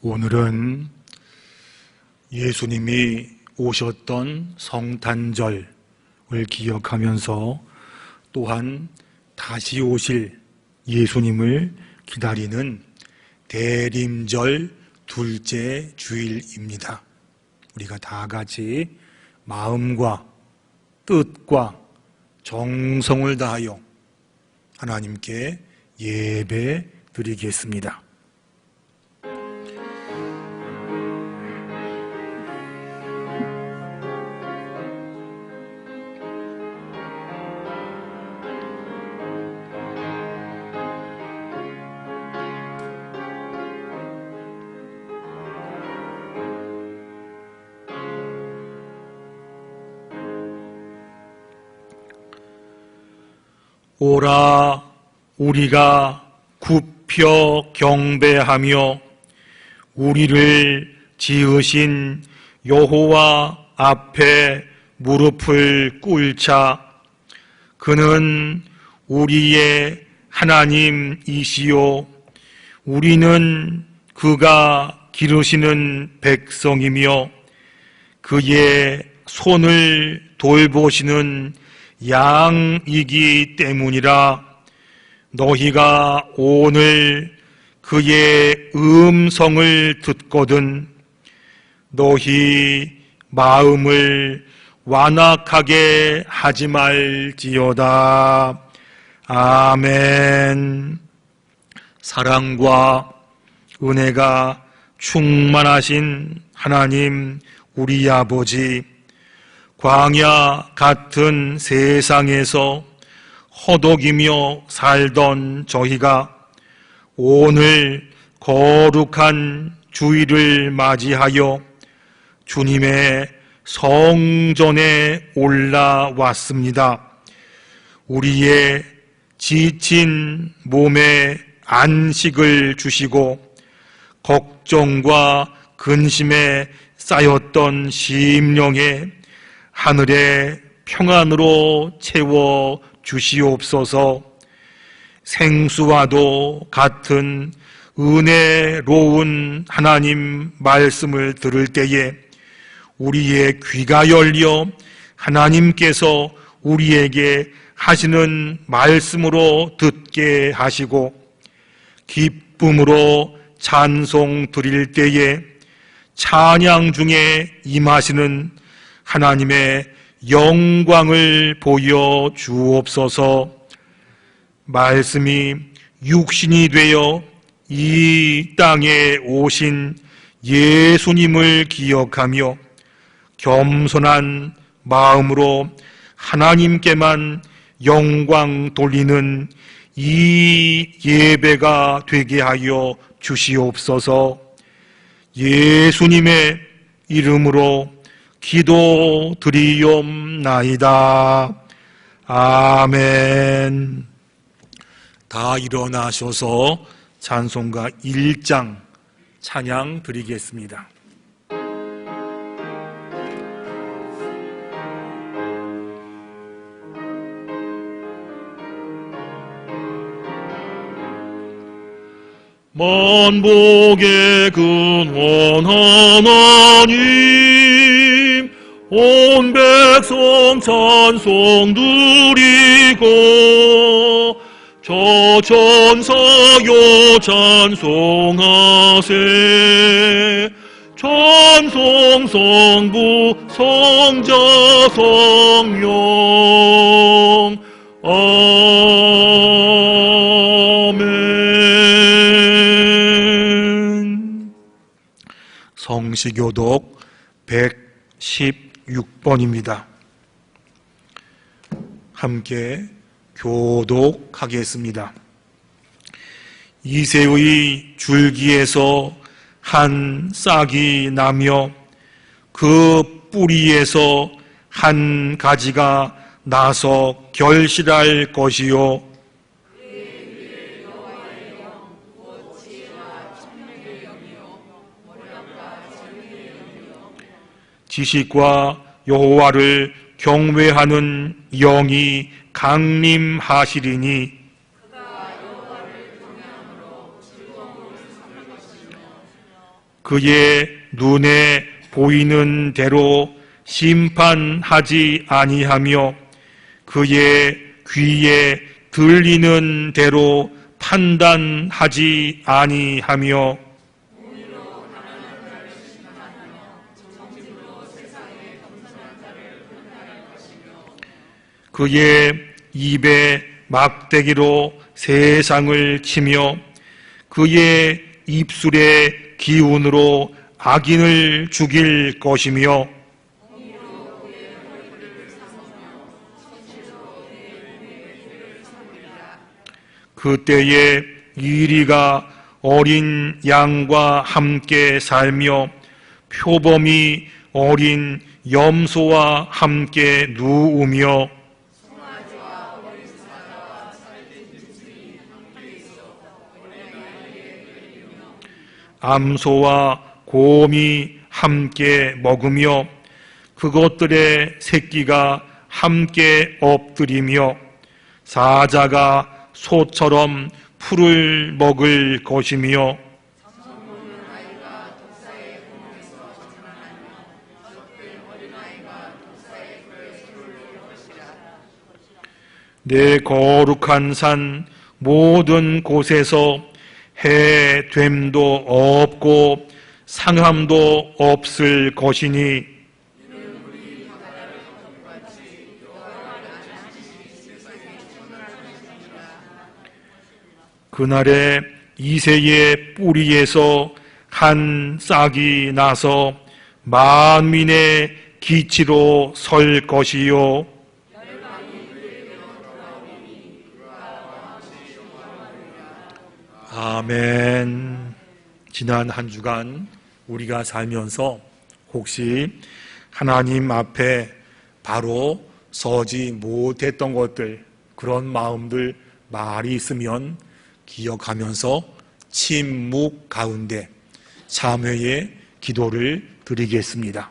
오늘은 예수님이 오셨던 성탄절을 기억하면서 또한 다시 오실 예수님을 기다리는 대림절 둘째 주일입니다. 우리가 다 같이 마음과 뜻과 정성을 다하여 하나님께 예배 드리겠습니다. 오라 우리가 굽혀 경배하며 우리를 지으신 여호와 앞에 무릎을 꿇자. 그는 우리의 하나님이시요 우리는 그가 기르시는 백성이며 그의 손을 돌보시는 양이기 때문이라. 너희가 오늘 그의 음성을 듣거든 너희 마음을 완악하게 하지 말지어다. 아멘. 사랑과 은혜가 충만하신 하나님 우리 아버지, 광야 같은 세상에서 허덕이며 살던 저희가 오늘 거룩한 주일을 맞이하여 주님의 성전에 올라왔습니다. 우리의 지친 몸에 안식을 주시고 걱정과 근심에 쌓였던 심령에 하늘의 평안으로 채워 주시옵소서. 생수와도 같은 은혜로운 하나님 말씀을 들을 때에 우리의 귀가 열려 하나님께서 우리에게 하시는 말씀으로 듣게 하시고 기쁨으로 찬송 드릴 때에 찬양 중에 임하시는 하나님의 영광을 보여 주옵소서. 말씀이 육신이 되어 이 땅에 오신 예수님을 기억하며 겸손한 마음으로 하나님께만 영광 돌리는 이 예배가 되게 하여 주시옵소서. 예수님의 이름으로 기도드리옵나이다. 아멘. 다 일어나셔서 찬송가 1장 찬양 드리겠습니다. 만복의 근원 하나님 온 백성 찬송 드리고 저 천사여 찬송하세. 찬송 성부 성자 성령 아멘. 성시교독 116번입니다. 함께 교독하겠습니다. 이새의 줄기에서 한 싹이 나며 그 뿌리에서 한 가지가 나서 결실할 것이요 지식과 여호와를 경외하는 영이 강림하시리니 그의 눈에 보이는 대로 심판하지 아니하며 그의 귀에 들리는 대로 판단하지 아니하며 그의 입에 막대기로 세상을 치며 그의 입술의 기운으로 악인을 죽일 것이며 그때에 이리가 어린 양과 함께 살며 표범이 어린 염소와 함께 누우며 암소와 곰이 함께 먹으며 그것들의 새끼가 함께 엎드리며 사자가 소처럼 풀을 먹을 것이며 내 거룩한 산 모든 곳에서 해됨도 없고 상함도 없을 것이니 그날에 이새의 뿌리에서 한 싹이 나서 만민의 기치로 설 것이요 아멘. 지난 한 주간 우리가 살면서 혹시 하나님 앞에 바로 서지 못했던 것들, 그런 마음들 많이 있으면 기억하면서 침묵 가운데 참회의 기도를 드리겠습니다.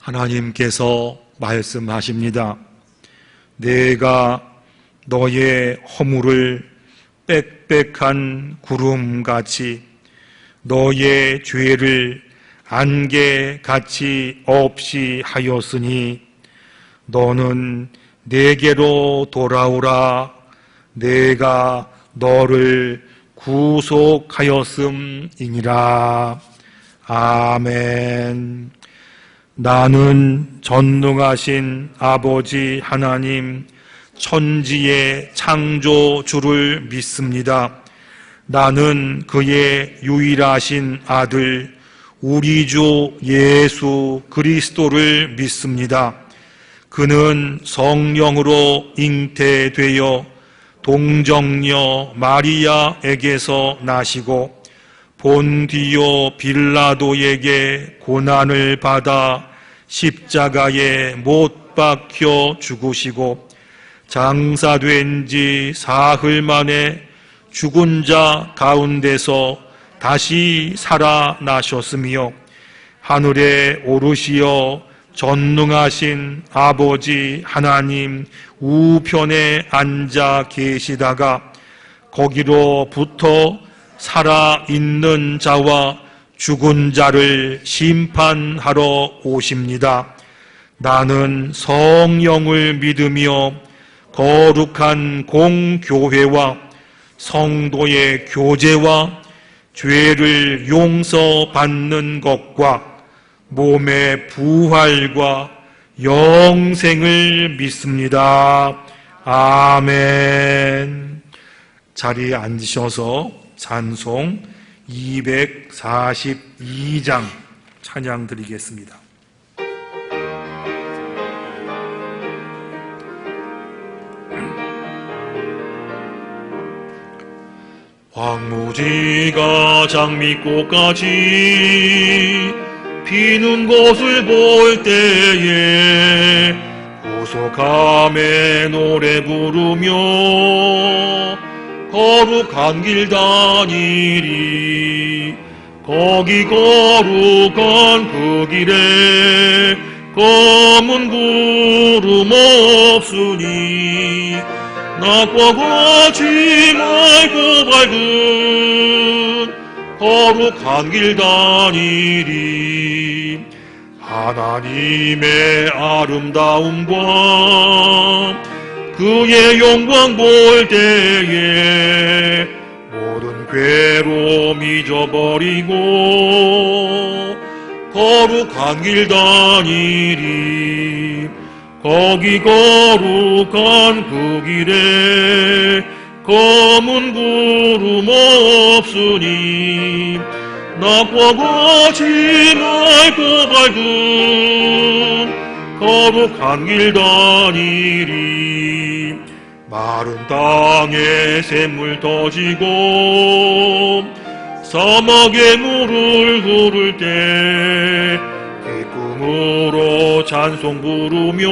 하나님께서 말씀하십니다. 내가 너의 허물을 빽빽한 구름같이 너의 죄를 안개같이 없이 하였으니 너는 내게로 돌아오라. 내가 너를 구속하였음이니라. 아멘. 나는 전능하신 아버지 하나님 천지의 창조주를 믿습니다. 나는 그의 유일하신 아들 우리 주 예수 그리스도를 믿습니다. 그는 성령으로 잉태되어 동정녀 마리아에게서 나시고 본디오 빌라도에게 고난을 받아 십자가에 못 박혀 죽으시고 장사된 지 사흘 만에 죽은 자 가운데서 다시 살아나셨으며 하늘에 오르시어 전능하신 아버지 하나님 우편에 앉아 계시다가 거기로부터 살아있는 자와 죽은 자를 심판하러 오십니다. 나는 성령을 믿으며 거룩한 공교회와 성도의 교제와 죄를 용서받는 것과 몸의 부활과 영생을 믿습니다. 아멘. 자리에 앉으셔서 찬송 242장 찬양 드리겠습니다. 황무지가 장미꽃같이 피는 곳을 볼 때에 구속함에 노래 부르며 거룩한 길 다니리. 거기 거룩한 그 길에 검은 구름 없으니 낮과 같이 맑고 밝은 거룩한 길 다니리. 하나님의 아름다움과 그의 영광 볼 때에 모든 괴로움 잊어버리고 거룩한 길 다니리. 거기 거룩한 그 길에 검은 구름 없으니 낮과 같이 맑고 밝은 거룩한 길 다니리. 마른 땅에 샘물 터지고 사막에 물을 흐를 때 기쁨으로 찬송 부르며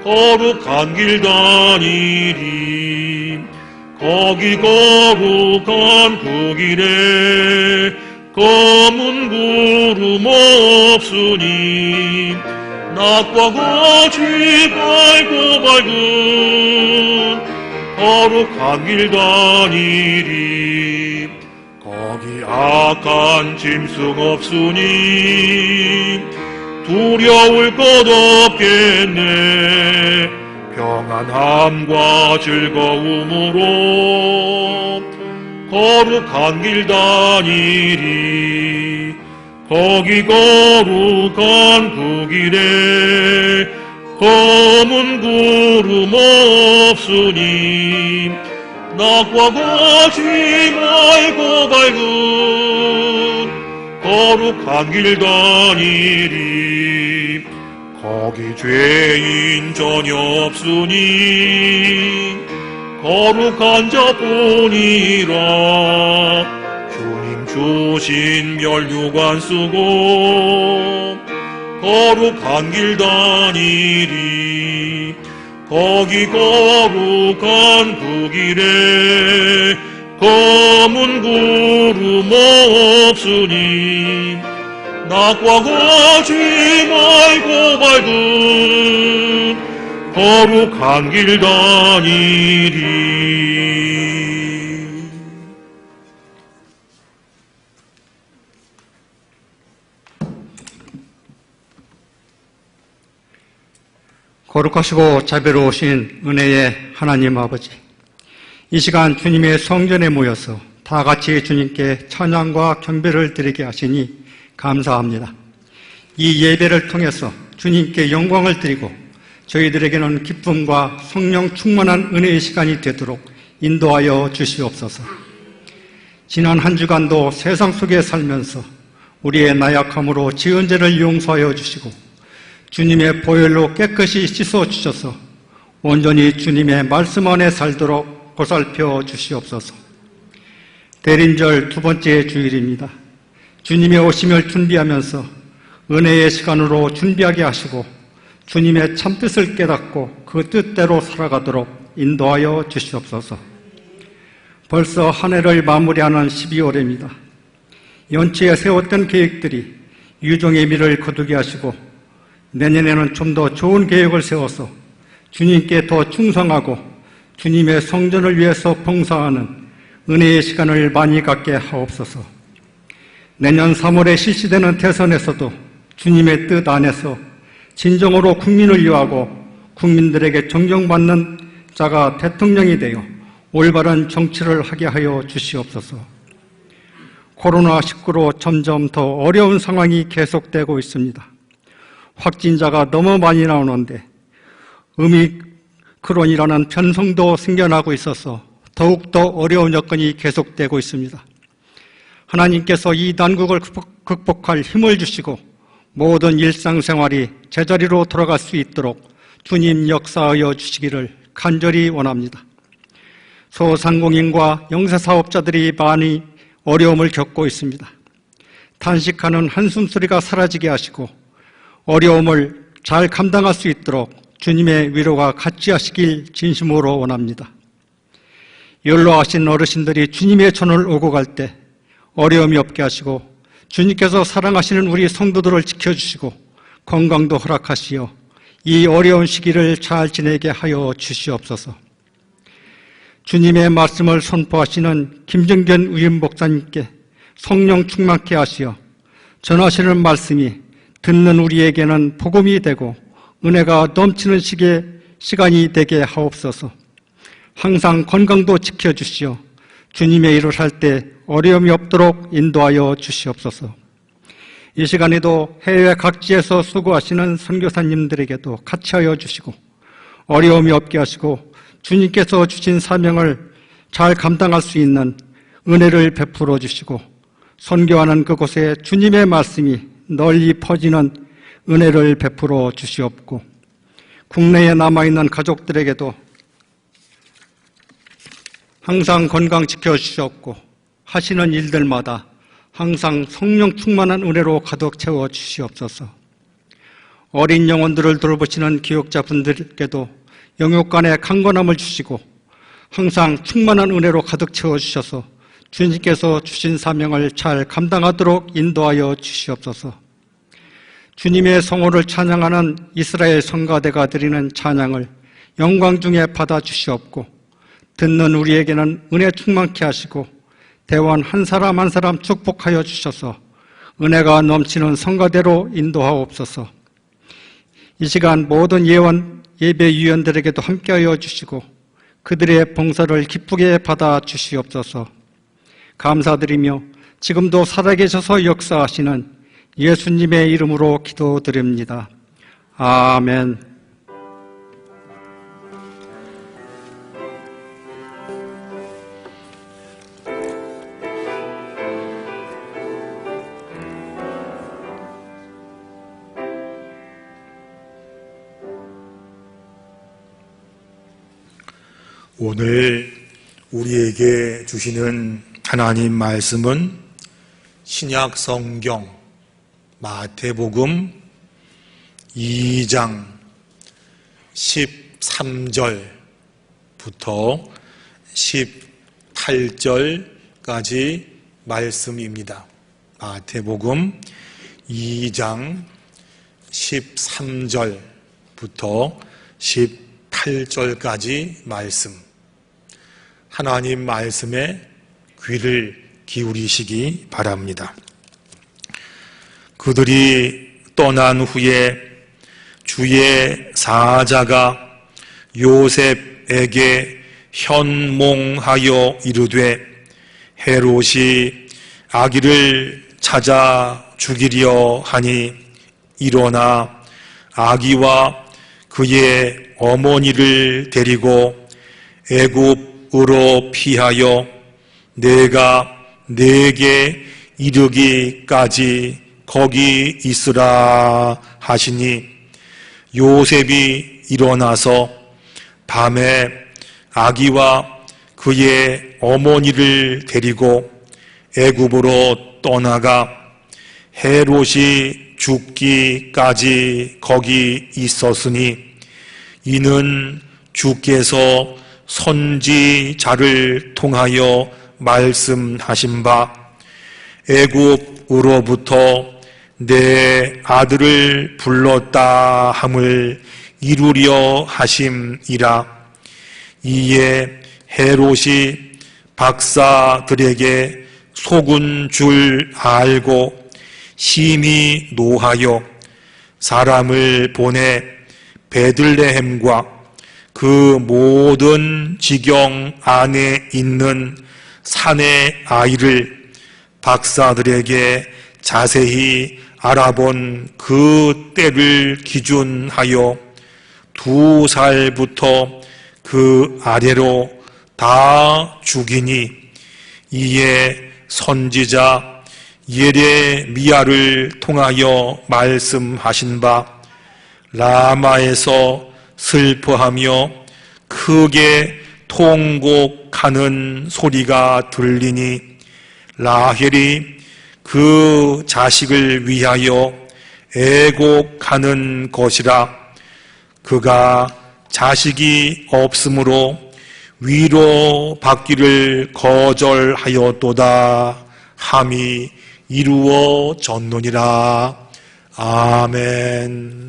거룩한 길 다니리. 거기 거룩한 그 길에 검은 구름 없으니 낮과 같이 밝고 밝은 거룩한 길 다니리. 거기 악한 짐승 없으니 두려울 것 없겠네. 평안함과 즐거움으로 거룩한 길 다니리. 거기 거룩한 그 길에 검은 구름 없으니 낮과 같이 맑고 밝은 거룩한 길 다니리. 거기 죄인 전혀 없으니 거룩한 자뿐이라. 주님 주신 멸류관 쓰고 거룩한 길 다니리. 거기 거룩한 그 길에 검은 구름 없으니 낮과 같이 맑고 밝은 거룩한 길 다니리. 거룩하시고 자비로우신 은혜의 하나님 아버지, 이 시간 주님의 성전에 모여서 다 같이 주님께 찬양과 경배를 드리게 하시니 감사합니다. 이 예배를 통해서 주님께 영광을 드리고 저희들에게는 기쁨과 성령 충만한 은혜의 시간이 되도록 인도하여 주시옵소서. 지난 한 주간도 세상 속에 살면서 우리의 나약함으로 지은 죄를 용서하여 주시고 주님의 보혈로 깨끗이 씻어주셔서 온전히 주님의 말씀 안에 살도록 보살펴 주시옵소서. 대림절 두 번째 주일입니다. 주님의 오심을 준비하면서 은혜의 시간으로 준비하게 하시고 주님의 참뜻을 깨닫고 그 뜻대로 살아가도록 인도하여 주시옵소서. 벌써 한 해를 마무리하는 12월입니다. 연초에 세웠던 계획들이 유종의 미를 거두게 하시고 내년에는 좀 더 좋은 계획을 세워서 주님께 더 충성하고 주님의 성전을 위해서 봉사하는 은혜의 시간을 많이 갖게 하옵소서. 내년 3월에 실시되는 대선에서도 주님의 뜻 안에서 진정으로 국민을 위하고 국민들에게 존경받는 자가 대통령이 되어 올바른 정치를 하게 하여 주시옵소서. 코로나19로 점점 더 어려운 상황이 계속되고 있습니다. 확진자가 너무 많이 나오는데 오미크론이라는 변성도 생겨나고 있어서 더욱더 어려운 여건이 계속되고 있습니다. 하나님께서 이 난국을 극복할 힘을 주시고 모든 일상생활이 제자리로 돌아갈 수 있도록 주님 역사하여 주시기를 간절히 원합니다. 소상공인과 영세사업자들이 많이 어려움을 겪고 있습니다. 탄식하는 한숨소리가 사라지게 하시고 어려움을 잘 감당할 수 있도록 주님의 위로가 같이 하시길 진심으로 원합니다. 연로하신 어르신들이 주님의 전을 오고 갈 때 어려움이 없게 하시고 주님께서 사랑하시는 우리 성도들을 지켜주시고 건강도 허락하시어 이 어려운 시기를 잘 지내게 하여 주시옵소서. 주님의 말씀을 선포하시는 김정견 의원 목사님께 성령 충만케 하시어 전하시는 말씀이 듣는 우리에게는 복음이 되고 은혜가 넘치는 시간이 되게 하옵소서. 항상 건강도 지켜주시어 주님의 일을 할 때 어려움이 없도록 인도하여 주시옵소서. 이 시간에도 해외 각지에서 수고하시는 선교사님들에게도 같이 하여 주시고 어려움이 없게 하시고 주님께서 주신 사명을 잘 감당할 수 있는 은혜를 베풀어 주시고 선교하는 그곳에 주님의 말씀이 널리 퍼지는 은혜를 베풀어 주시옵고 국내에 남아있는 가족들에게도 항상 건강 지켜주시옵고 하시는 일들마다 항상 성령 충만한 은혜로 가득 채워 주시옵소서. 어린 영혼들을 돌보시는 기억자분들께도 영육간에 강건함을 주시고 항상 충만한 은혜로 가득 채워 주셔서 주님께서 주신 사명을 잘 감당하도록 인도하여 주시옵소서. 주님의 성호를 찬양하는 이스라엘 성가대가 드리는 찬양을 영광 중에 받아 주시옵고 듣는 우리에게는 은혜 충만케 하시고 대원 한 사람 한 사람 축복하여 주셔서 은혜가 넘치는 성가대로 인도하옵소서. 이 시간 모든 예배위원들에게도 함께하여 주시고 그들의 봉사를 기쁘게 받아 주시옵소서. 감사드리며 지금도 살아계셔서 역사하시는 예수님의 이름으로 기도드립니다. 아멘. 오늘 우리에게 주시는 하나님 말씀은 신약 성경 마태복음 2장 13절부터 18절까지 말씀입니다. 마태복음 2장 13절부터 18절까지 말씀. 하나님 말씀에 귀를 기울이시기 바랍니다. 그들이 떠난 후에 주의 사자가 요셉에게 현몽하여 이르되 헤롯이 아기를 찾아 죽이려 하니 일어나 아기와 그의 어머니를 데리고 애굽으로 피하여 내가 네게 이르기까지 거기 있으라 하시니 요셉이 일어나서 밤에 아기와 그의 어머니를 데리고 애굽으로 떠나가 헤롯이 죽기까지 거기 있었으니 이는 주께서 선지자를 통하여 말씀하신 바 애굽으로부터 내 아들을 불렀다 함을 이루려 하심이라. 이에 헤롯이 박사들에게 속은 줄 알고 심히 노하여 사람을 보내 베들레헴과 그 모든 지경 안에 있는 산의 아이를 박사들에게 자세히 알아본 그 때를 기준하여 2살부터 그 아래로 다 죽이니 이에 선지자 예레미야를 통하여 말씀하신 바 라마에서 슬퍼하며 크게 통곡하는 소리가 들리니 라헬이 그 자식을 위하여 애곡하는 것이라. 그가 자식이 없으므로 위로받기를 거절하였도다 함이 이루어졌느니라. 아멘.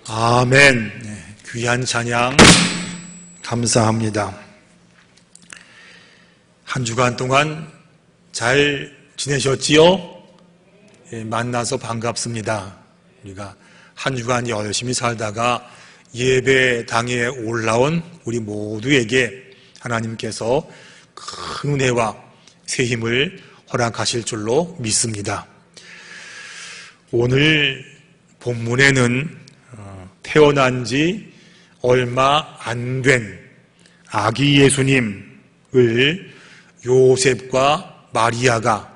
아멘. 귀한 찬양 감사합니다. 한 주간 동안 잘 지내셨지요? 만나서 반갑습니다. 우리가 한 주간 열심히 살다가 예배당에 올라온 우리 모두에게 하나님께서 큰 은혜와 새 힘을 허락하실 줄로 믿습니다. 오늘 본문에는 태어난 지 얼마 안 된 아기 예수님을 요셉과 마리아가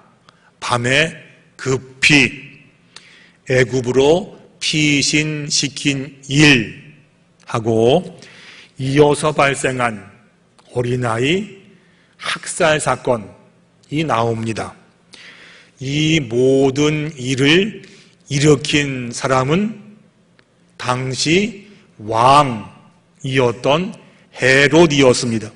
밤에 급히 애굽으로 피신시킨 일하고 이어서 발생한 어린아이 학살 사건이 나옵니다. 이 모든 일을 일으킨 사람은 당시 왕이었던 헤롯이었습니다.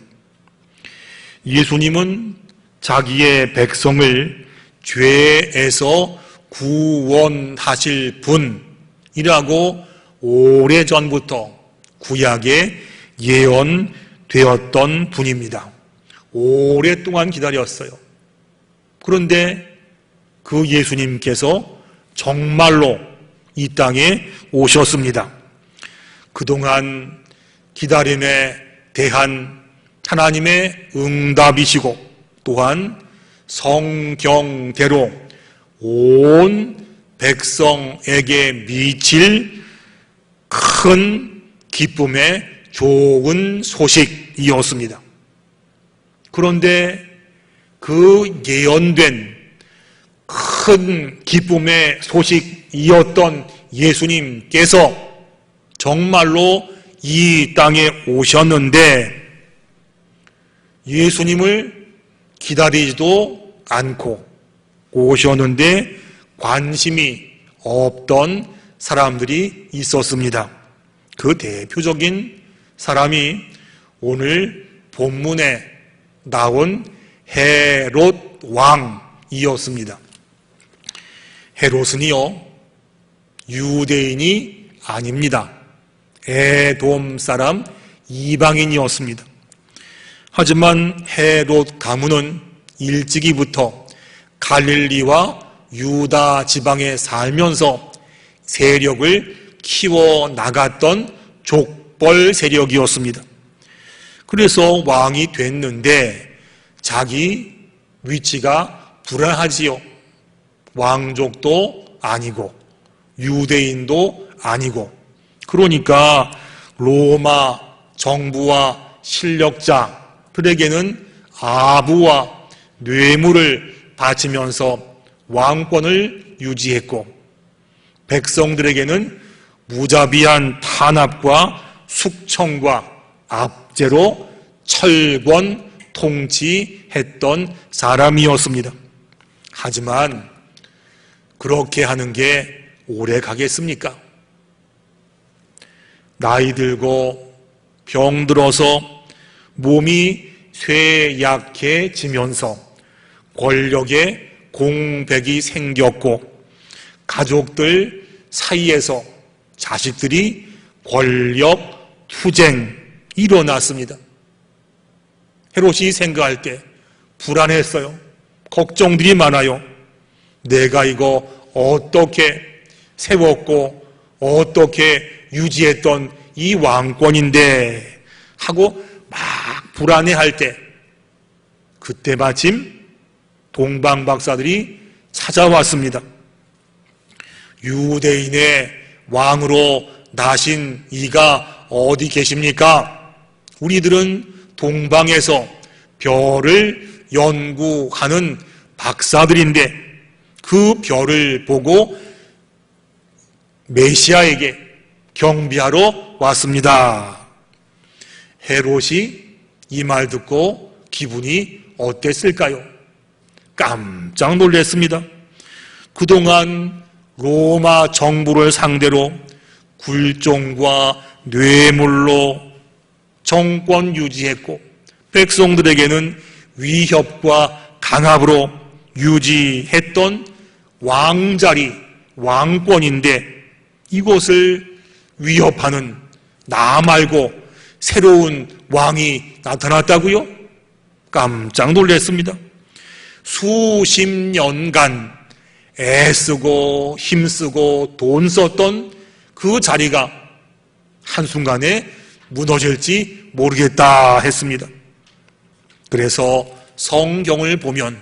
예수님은 자기의 백성을 죄에서 구원하실 분이라고 오래전부터 구약에 예언되었던 분입니다. 오랫동안 기다렸어요. 그런데 그 예수님께서 정말로 이 땅에 오셨습니다. 그동안 기다림에 대한 하나님의 응답이시고 또한 성경대로 온 백성에게 미칠 큰 기쁨의 좋은 소식, 소식이었습니다. 그런데 그 예언된 큰 기쁨의 소식이었던 예수님께서 정말로 이 땅에 오셨는데 예수님을 기다리지도 않고 오셨는데 관심이 없던 사람들이 있었습니다. 그 대표적인 사람이 오늘 본문에 나온 헤롯 왕이었습니다. 헤롯은요, 유대인이 아닙니다. 에돔 사람 이방인이었습니다. 하지만 헤롯 가문은 일찍이부터 갈릴리와 유다 지방에 살면서 세력을 키워나갔던 족벌 세력이었습니다. 그래서 왕이 됐는데 자기 위치가 불안하지요. 왕족도 아니고 유대인도 아니고, 그러니까 로마 정부와 실력자들에게는 아부와 뇌물을 바치면서 왕권을 유지했고, 백성들에게는 무자비한 탄압과 숙청과 압제로 철권 통치했던 사람이었습니다. 하지만 그렇게 하는 게 오래 가겠습니까? 나이 들고 병들어서 몸이 쇠약해지면서 권력에 공백이 생겼고, 가족들 사이에서 자식들이 권력 투쟁이 일어났습니다. 헤롯이 생각할 때 불안했어요. 걱정들이 많아요. 내가 이거 어떻게 세웠고 어떻게 유지했던 이 왕권인데 하고 막 불안해할 때, 그때 마침 동방 박사들이 찾아왔습니다. 유대인의 왕으로 나신 이가 어디 계십니까? 우리들은 동방에서 별을 연구하는 박사들인데 그 별을 보고 메시아에게 경비하러 왔습니다. 헤롯이 이 말 듣고 기분이 어땠을까요? 깜짝 놀랐습니다. 그동안 로마 정부를 상대로 굴종과 뇌물로 정권 유지했고, 백성들에게는 위협과 강압으로 유지했던 왕자리, 왕권인데 이것을 위협하는 나 말고 새로운 왕이 나타났다고요? 깜짝 놀랐습니다. 수십 년간 애쓰고 힘쓰고 돈 썼던 그 자리가 한순간에 무너질지 모르겠다 했습니다. 그래서 성경을 보면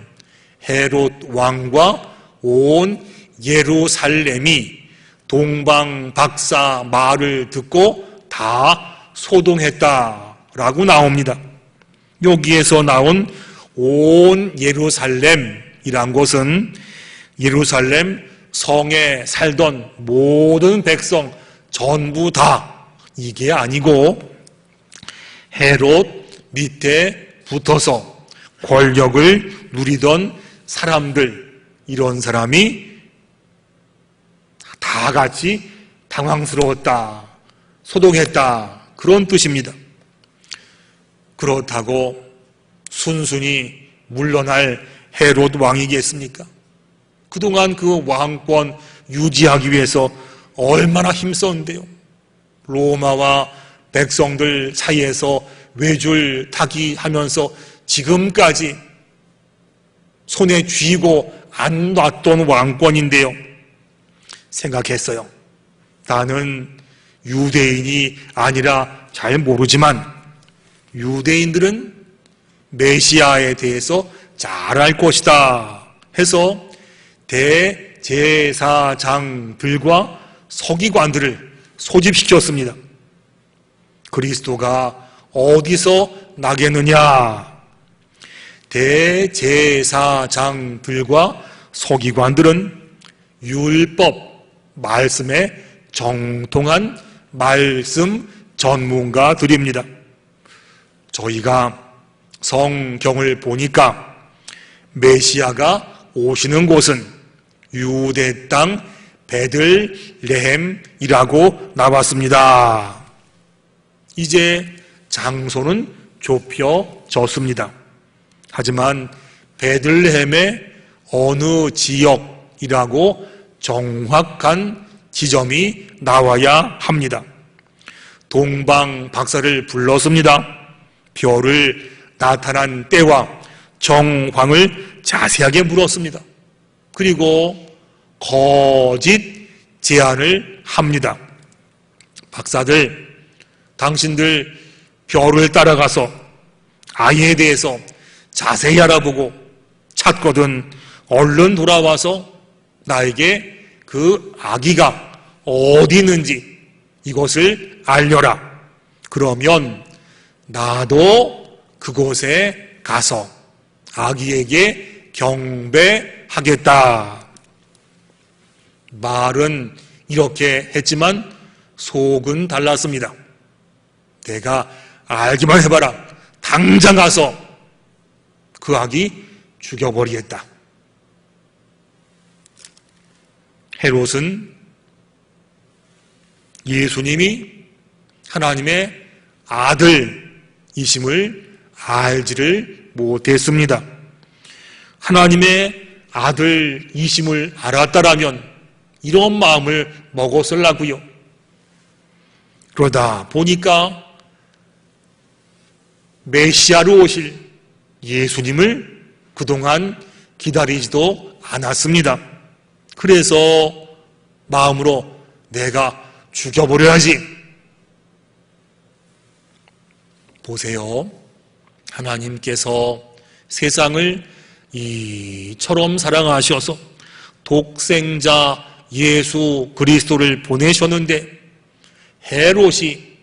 헤롯 왕과 온 예루살렘이 동방 박사 말을 듣고 다 소동했다라고 나옵니다. 여기에서 나온 온 예루살렘이란 것은 예루살렘 성에 살던 모든 백성 전부 다, 이게 아니고 헤롯 밑에 붙어서 권력을 누리던 사람들, 이런 사람이 다 같이 당황스러웠다, 소동했다, 그런 뜻입니다. 그렇다고 순순히 물러날 헤롯 왕이겠습니까? 그동안 그 왕권 유지하기 위해서 얼마나 힘썼는데요. 로마와 백성들 사이에서 외줄 타기 하면서 지금까지 손에 쥐고 안 놨던 왕권인데요. 생각했어요. 나는 유대인이 아니라 잘 모르지만 유대인들은 메시아에 대해서 잘 알 것이다 해서 대제사장들과 서기관들을 소집시켰습니다. 그리스도가 어디서 나겠느냐? 대제사장들과 서기관들은 율법, 말씀에 정통한 말씀 전문가들입니다. 저희가 성경을 보니까 메시아가 오시는 곳은 유대 땅 베들레헴이라고 나왔습니다. 이제 장소는 좁혀졌습니다. 하지만 베들레헴의 어느 지역이라고 정확한 지점이 나와야 합니다. 동방 박사를 불렀습니다. 별을 나타난 때와 정황을 자세하게 물었습니다. 그리고 거짓 제안을 합니다. 박사들, 당신들 별을 따라가서 아이에 대해서 자세히 알아보고 찾거든 얼른 돌아와서 나에게 그 아기가 어디 있는지 이것을 알려라. 그러면 나도 그곳에 가서 아기에게 경배하겠다. 말은 이렇게 했지만 속은 달랐습니다. 내가 알기만 해봐라. 당장 가서 그 아기 죽여버리겠다. 헤롯은 예수님이 하나님의 아들이심을 알지를 못했습니다. 하나님의 아들이심을 알았다라면 이런 마음을 먹었을라고요. 그러다 보니까 메시아로 오실 예수님을 그동안 기다리지도 않았습니다. 그래서 마음으로 내가 죽여버려야지. 보세요. 하나님께서 세상을 이처럼 사랑하셔서 독생자 예수 그리스도를 보내셨는데 헤롯이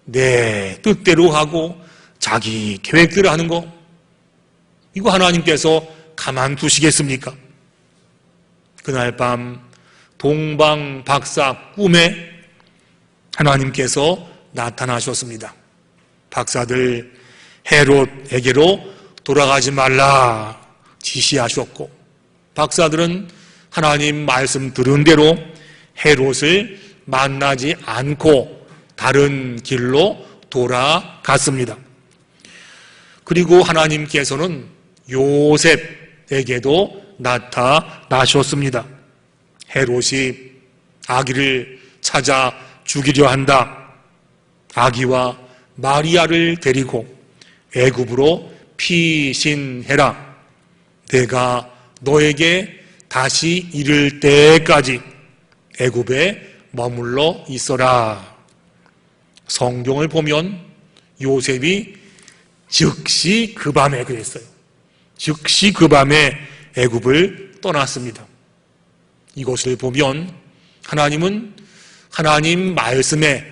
내 뜻대로 하고 자기 계획대로 하는 거, 이거 하나님께서 가만두시겠습니까? 그날 밤 동방 박사 꿈에 하나님께서 나타나셨습니다. 박사들 헤롯에게로 돌아가지 말라 지시하셨고, 박사들은 하나님 말씀 들은 대로 헤롯을 만나지 않고 다른 길로 돌아갔습니다. 그리고 하나님께서는 요셉에게도 나타나셨습니다. 헤롯이 아기를 찾아 죽이려 한다. 아기와 마리아를 데리고 애굽으로 피신해라. 내가 너에게 다시 이를 때까지 애굽에 머물러 있어라. 성경을 보면 요셉이 즉시 그 밤에 그랬어요. 즉시 그 밤에 애굽을 떠났습니다. 이것을 보면 하나님은 하나님 말씀에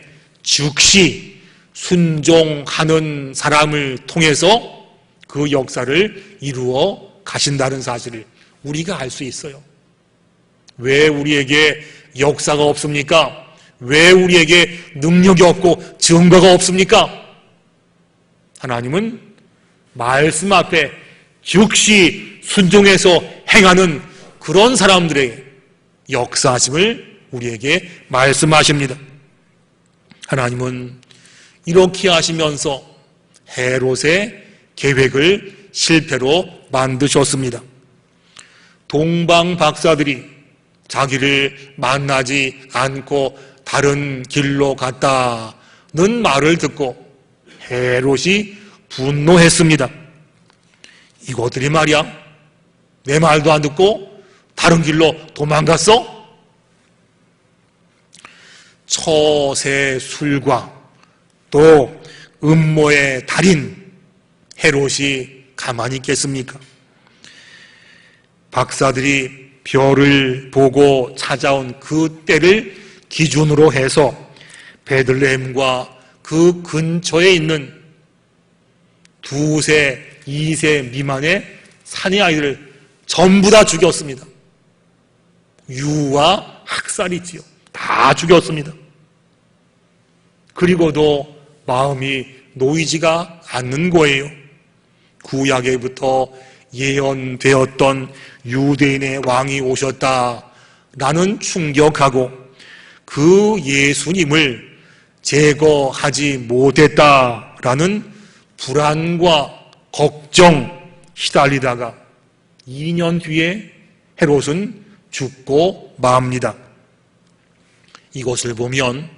즉시 순종하는 사람을 통해서 그 역사를 이루어 가신다는 사실을 우리가 알 수 있어요. 왜 우리에게 역사가 없습니까? 왜 우리에게 능력이 없고 증거가 없습니까? 하나님은 말씀 앞에 즉시 순종해서 행하는 그런 사람들에게 역사하심을 우리에게 말씀하십니다. 하나님은 이렇게 하시면서 헤롯의 계획을 실패로 만드셨습니다. 동방 박사들이 자기를 만나지 않고 다른 길로 갔다는 말을 듣고 헤롯이 분노했습니다. 이것들이 말이야, 내 말도 안 듣고 다른 길로 도망갔어? 처세술과 또 음모의 달인 헤롯이 가만히 있겠습니까? 박사들이 별을 보고 찾아온 그 때를 기준으로 해서 베들레헴과 그 근처에 있는 2세, 2세 미만의 사내 아이들을 전부 다 죽였습니다. 유와 학살이지요. 다 죽였습니다. 그리고도 마음이 놓이지가 않는 거예요. 구약에부터 예언되었던 유대인의 왕이 오셨다라는 충격하고 그 예수님을 제거하지 못했다라는 불안과 걱정 시달리다가 2년 뒤에 헤롯은 죽고 맙니다. 이것을 보면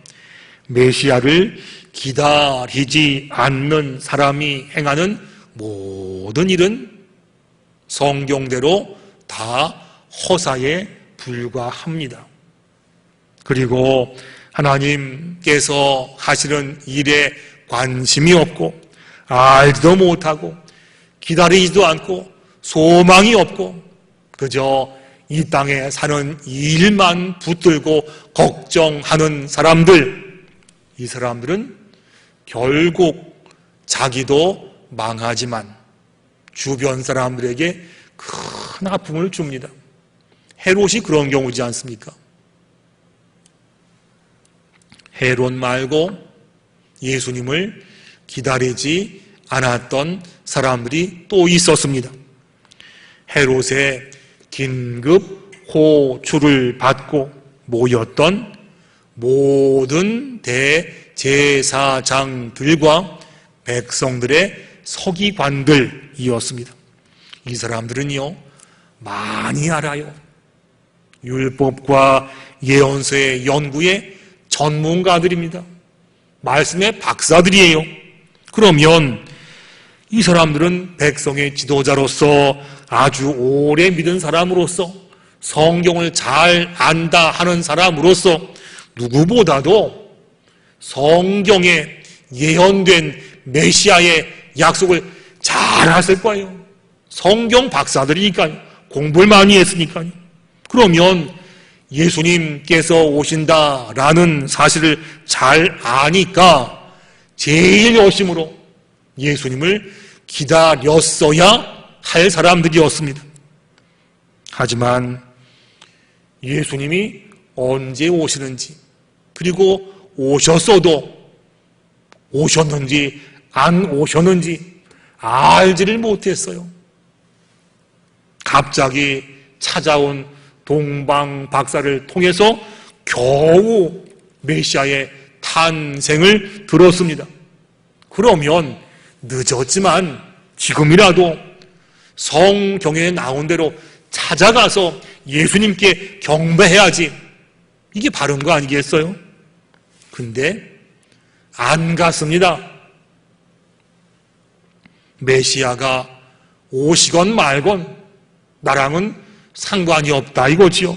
메시아를 기다리지 않는 사람이 행하는 모든 일은 성경대로 다 허사에 불과합니다. 그리고 하나님께서 하시는 일에 관심이 없고 알지도 못하고 기다리지도 않고 소망이 없고 그저 이 땅에 사는 일만 붙들고 걱정하는 사람들, 이 사람들은 결국 자기도 망하지만 주변 사람들에게 큰 아픔을 줍니다. 헤롯이 그런 경우지 않습니까? 헤롯 말고 예수님을 기다리지 않았던 사람들이 또 있었습니다. 헤롯의 긴급 호출을 받고 모였던 모든 대제사장들과 백성들의 서기관들이었습니다. 이 사람들은요, 많이 알아요. 율법과 예언서의 연구의 전문가들입니다. 말씀의 박사들이에요. 그러면 이 사람들은 백성의 지도자로서 아주 오래 믿은 사람으로서 성경을 잘 안다 하는 사람으로서 누구보다도 성경에 예언된 메시아의 약속을 잘 하실 거예요. 성경 박사들이니까요. 공부를 많이 했으니까요. 그러면 예수님께서 오신다라는 사실을 잘 아니까 제일 열심으로 예수님을 기다렸어야 할 사람들이었습니다. 하지만 예수님이 언제 오시는지, 그리고 오셨어도 오셨는지 안 오셨는지 알지를 못했어요. 갑자기 찾아온 동방 박사를 통해서 겨우 메시아의 탄생을 들었습니다. 그러면 늦었지만 지금이라도 성경에 나온 대로 찾아가서 예수님께 경배해야지. 이게 바른 거 아니겠어요? 근데 안 갔습니다. 메시아가 오시건 말건 나랑은 상관이 없다 이거지요.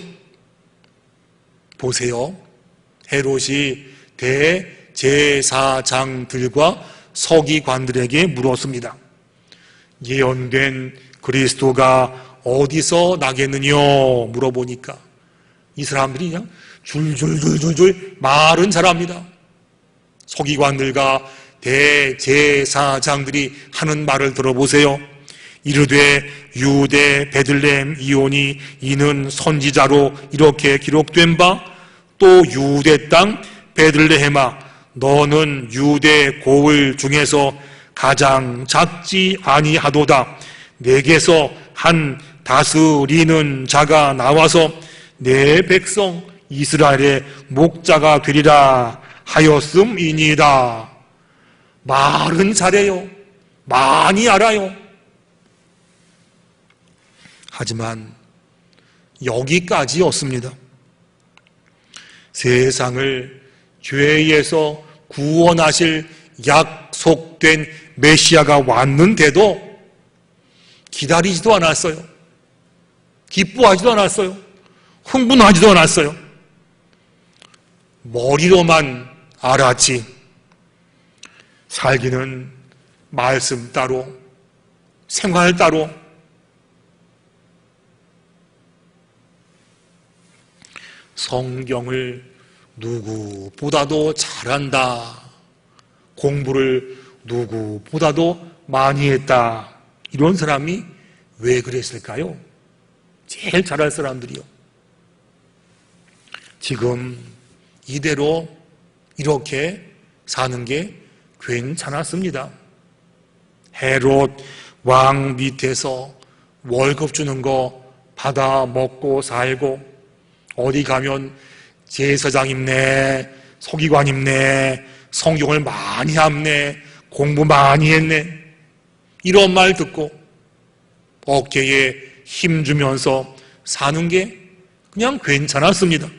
보세요. 헤롯이 대제사장들과 서기관들에게 물었습니다. 예언된 그리스도가 어디서 나겠느냐 물어보니까 이 사람들이 그냥 줄줄줄줄줄 말은 잘합니다. 서기관들과 대제사장들이 하는 말을 들어보세요. 이르되 유대 베들레헴 이오니 이는 선지자로 이렇게 기록된 바, 또 유대 땅 베들레헴아 너는 유대 고을 중에서 가장 작지 아니하도다. 내게서 한 다스리는 자가 나와서 내 백성 이스라엘의 목자가 되리라 하였음이니이다. 말은 잘해요. 많이 알아요. 하지만 여기까지였습니다. 세상을 죄에서 구원하실 약속된 메시아가 왔는데도 기다리지도 않았어요. 기뻐하지도 않았어요. 흥분하지도 않았어요. 머리로만 알았지. 살기는 말씀 따로, 생활 따로. 성경을 누구보다도 잘한다. 공부를 누구보다도 많이 했다. 이런 사람이 왜 그랬을까요? 제일 잘할 사람들이요. 지금 이대로 이렇게 사는 게 괜찮았습니다. 헤롯 왕 밑에서 월급 주는 거 받아 먹고 살고, 어디 가면 제사장 입네, 서기관 입네, 성경을 많이 합네, 공부 많이 했네, 이런 말 듣고 어깨에 힘주면서 사는 게 그냥 괜찮았습니다.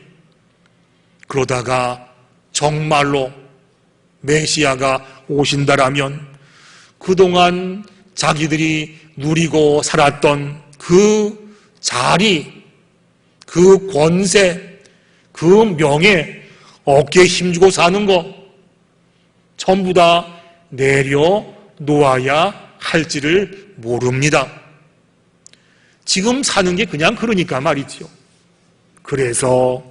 그러다가 정말로 메시아가 오신다라면 그동안 자기들이 누리고 살았던 그 자리, 그 권세, 그 명예, 어깨에 힘주고 사는 거 전부 다 내려놓아야 할지를 모릅니다. 지금 사는 게 그냥 그러니까 말이지요. 그래서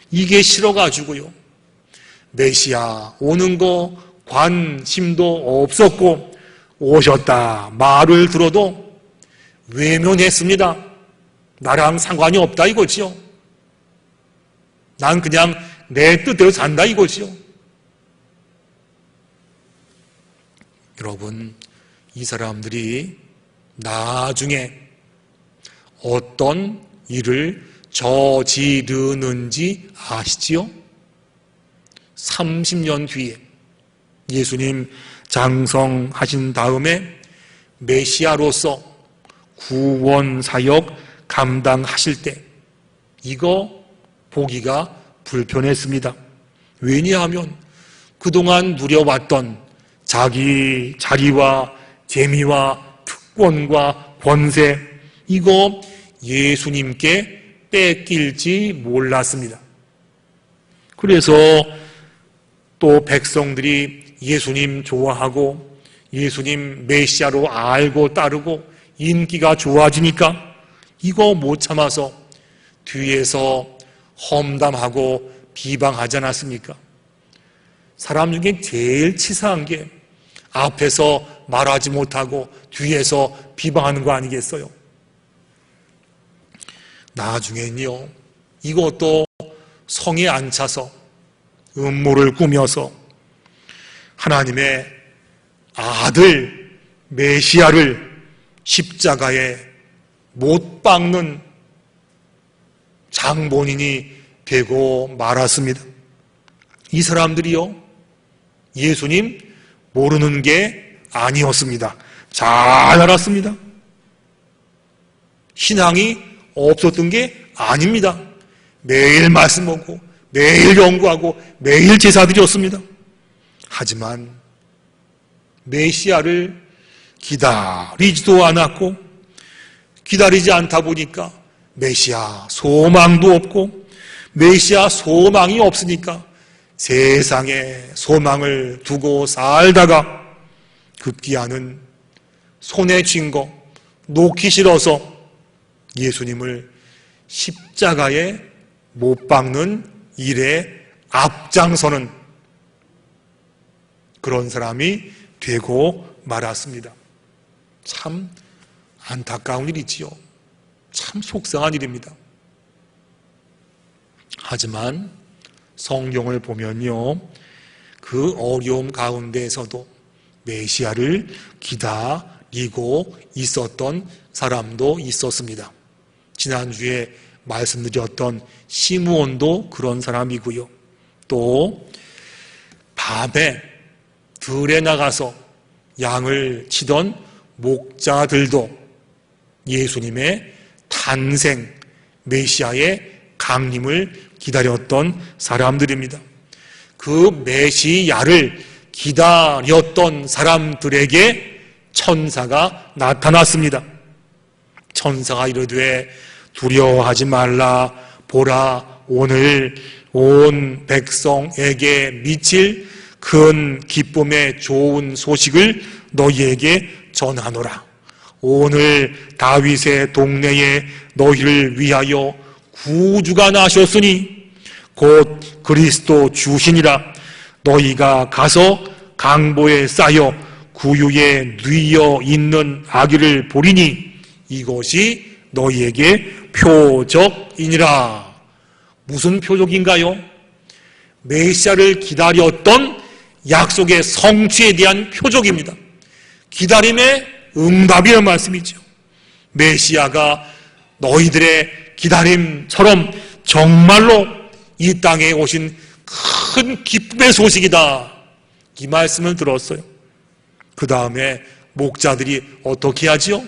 이게 싫어가지고요, 메시아 오는 거 관심도 없었고, 오셨다 말을 들어도 외면했습니다. 나랑 상관이 없다 이거지요. 난 그냥 내 뜻대로 산다 이거지요. 여러분, 이 사람들이 나중에 어떤 일을 저지르는지 아시지요? 30년 뒤에 예수님 장성하신 다음에 메시아로서 구원 사역 감당하실 때 이거 보기가 불편했습니다. 왜냐하면 그동안 누려왔던 자기 자리와 재미와 특권과 권세, 이거 예수님께 뺏길지 몰랐습니다. 그래서 또 백성들이 예수님 좋아하고 예수님 메시아로 알고 따르고 인기가 좋아지니까 이거 못 참아서 뒤에서 험담하고 비방하지 않았습니까? 사람 중에 제일 치사한 게 앞에서 말하지 못하고 뒤에서 비방하는 거 아니겠어요? 나중엔요, 이것도 성에 안 차서 음모를 꾸며서 하나님의 아들 메시아를 십자가에 못 박는 장본인이 되고 말았습니다. 이 사람들이요, 예수님 모르는 게 아니었습니다. 잘 알았습니다. 신앙이 없었던 게 아닙니다. 매일 말씀 먹고 매일 연구하고 매일 제사 드렸습니다. 하지만 메시아를 기다리지도 않았고, 기다리지 않다 보니까 메시아 소망도 없고, 메시아 소망이 없으니까 세상에 소망을 두고 살다가 급기야는 손에 쥔 거 놓기 싫어서 예수님을 십자가에 못 박는 일에 앞장서는 그런 사람이 되고 말았습니다. 참 안타까운 일이지요. 참 속상한 일입니다. 하지만 성경을 보면요, 그 어려움 가운데에서도 메시아를 기다리고 있었던 사람도 있었습니다. 지난주에 말씀드렸던 시므온도 그런 사람이고요. 또 밤에 들에 나가서 양을 치던 목자들도 예수님의 탄생, 메시아의 강림을 기다렸던 사람들입니다. 그 메시아를 기다렸던 사람들에게 천사가 나타났습니다. 천사가 이르되 두려워하지 말라. 보라, 오늘 온 백성에게 미칠 큰 기쁨의 좋은 소식을 너희에게 전하노라. 오늘 다윗의 동네에 너희를 위하여 구주가 나셨으니 곧 그리스도 주시니라. 너희가 가서 강보에 쌓여 구유에 누이어 있는 아기를 보리니 이것이 너희에게 표적이니라. 무슨 표적인가요? 메시아를 기다렸던 약속의 성취에 대한 표적입니다. 기다림의 응답이라는 말씀이죠. 메시아가 너희들의 기다림처럼 정말로 이 땅에 오신 큰 기쁨의 소식이다. 이 말씀을 들었어요. 그 다음에 목자들이 어떻게 하지요?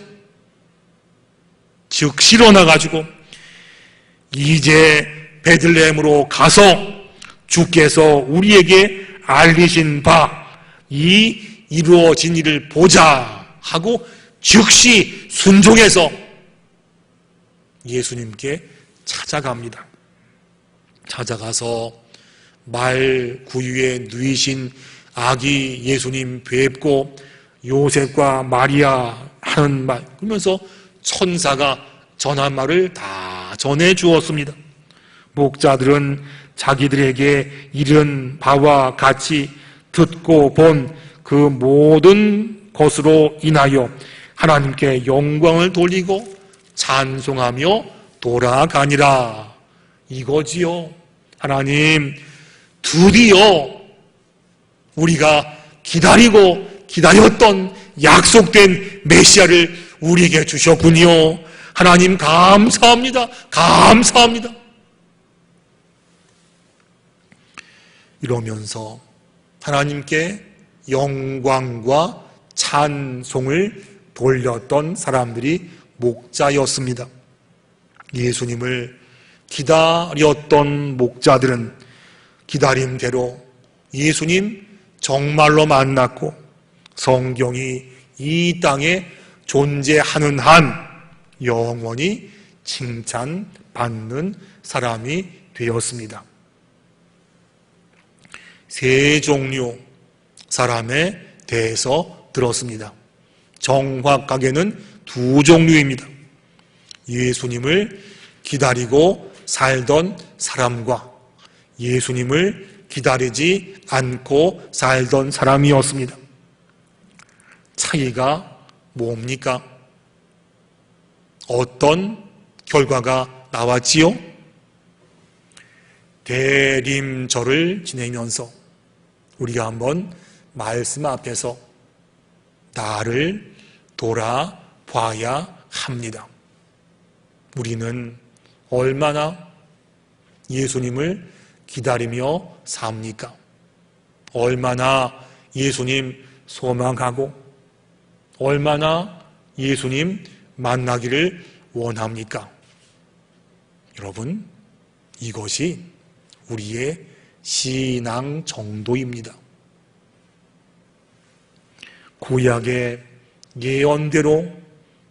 즉시 일어나가지고 이제 베들레헴으로 가서 주께서 우리에게 알리신 바 이 이루어진 일을 보자 하고 즉시 순종해서 예수님께 찾아갑니다. 찾아가서 말 구유에 누이신 아기 예수님 뵙고 요셉과 마리아 하는 말, 그러면서 천사가 전한 말을 다 전해 주었습니다. 목자들은 자기들에게 이른 바와 같이 듣고 본 그 모든 것으로 인하여 하나님께 영광을 돌리고 찬송하며 돌아가니라. 이거지요. 하나님, 드디어 우리가 기다렸던 약속된 메시아를 우리에게 주셨군요. 하나님 감사합니다. 감사합니다. 이러면서 하나님께 영광과 찬송을 돌렸던 사람들이 목자였습니다. 예수님을 기다렸던 목자들은 기다림대로 예수님 정말로 만났고 성경이 이 땅에 존재하는 한 영원히 칭찬받는 사람이 되었습니다. 세 종류 사람에 대해서 들었습니다. 정확하게는 두 종류입니다. 예수님을 기다리고 살던 사람과 예수님을 기다리지 않고 살던 사람이었습니다. 차이가 뭡니까? 어떤 결과가 나왔지요? 대림절을 지내면서 우리가 한번 말씀 앞에서 나를 돌아봐야 합니다. 우리는 얼마나 예수님을 기다리며 삽니까? 얼마나 예수님 소망하고 얼마나 예수님 만나기를 원합니까? 여러분, 이것이 우리의 신앙 정도입니다. 구약의 예언대로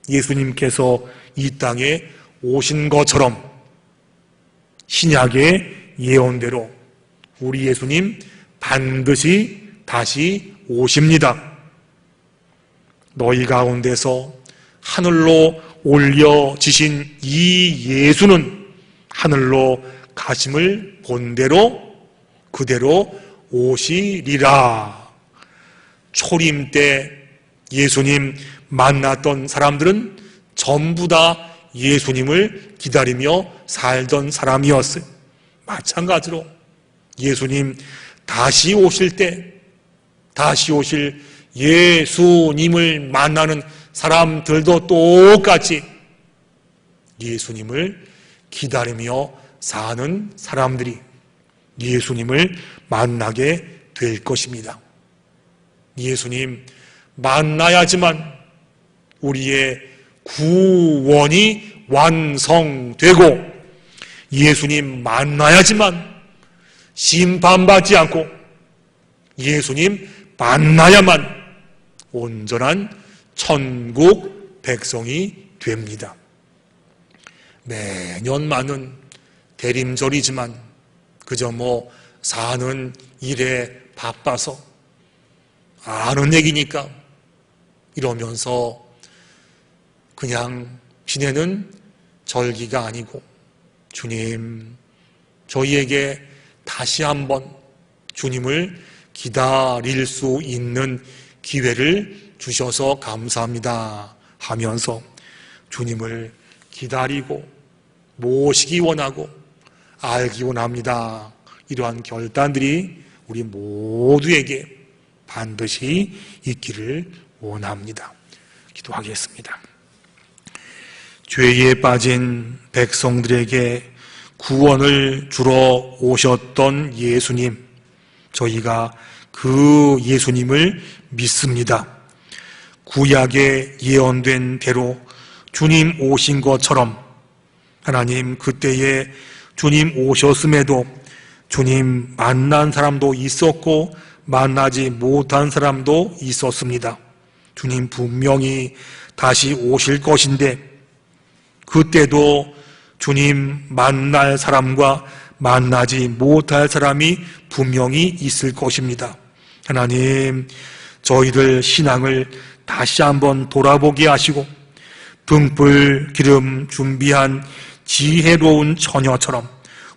예수님께서 이 땅에 오신 것처럼 신약의 예언대로 우리 예수님 반드시 다시 오십니다. 너희 가운데서 하늘로 올려지신 이 예수는 하늘로 가심을 본대로 그대로 오시리라. 초림 때 예수님 만났던 사람들은 전부 다 예수님을 기다리며 살던 사람이었어요. 마찬가지로 예수님 다시 오실 때 다시 오실 예수님을 만나는 사람들도 똑같이 예수님을 기다리며 사는 사람들이 예수님을 만나게 될 것입니다. 예수님 만나야지만 우리의 구원이 완성되고 예수님 만나야지만 심판받지 않고 예수님 만나야만 온전한 천국 백성이 됩니다. 매년 많은 대림절이지만 그저 사는 일에 바빠서 아는 얘기니까 이러면서 그냥 지내는 절기가 아니고 주님, 저희에게 다시 한번 주님을 기다릴 수 있는 기회를 주셔서 감사합니다 하면서 주님을 기다리고 모시기 원하고 알기 원합니다. 이러한 결단들이 우리 모두에게 반드시 있기를 원합니다. 기도하겠습니다. 죄에 빠진 백성들에게 구원을 주러 오셨던 예수님, 저희가 그 예수님을 믿습니다. 구약에 예언된 대로 주님 오신 것처럼 하나님, 그때에 주님 오셨음에도 주님 만난 사람도 있었고 만나지 못한 사람도 있었습니다. 주님 분명히 다시 오실 것인데 그때도 주님 만날 사람과 만나지 못할 사람이 분명히 있을 것입니다. 하나님, 저희들 신앙을 다시 한번 돌아보게 하시고 등불 기름 준비한 지혜로운 처녀처럼,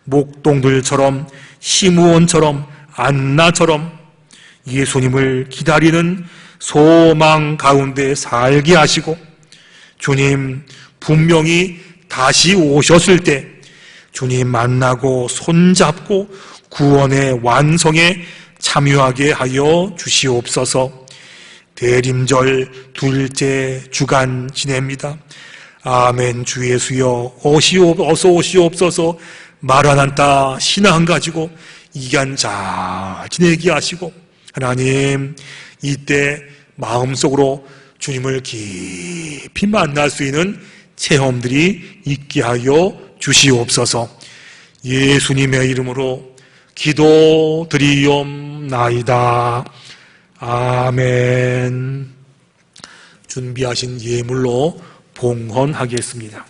목동들처럼, 시므온처럼, 안나처럼 예수님을 기다리는 소망 가운데 살게 하시고 주님 분명히 다시 오셨을 때 주님 만나고 손잡고 구원의 완성에 참여하게 하여 주시옵소서. 대림절 둘째 주간 지냅니다. 아멘. 주 예수여 어서 오시옵소서. 마라나타 신앙 가지고 이 기간 잘 지내게 하시고 하나님, 이때 마음속으로 주님을 깊이 만날 수 있는 체험들이 있게 하여 주시옵소서. 예수님의 이름으로 기도드리옵나이다. 아멘. 준비하신 예물로 봉헌하겠습니다.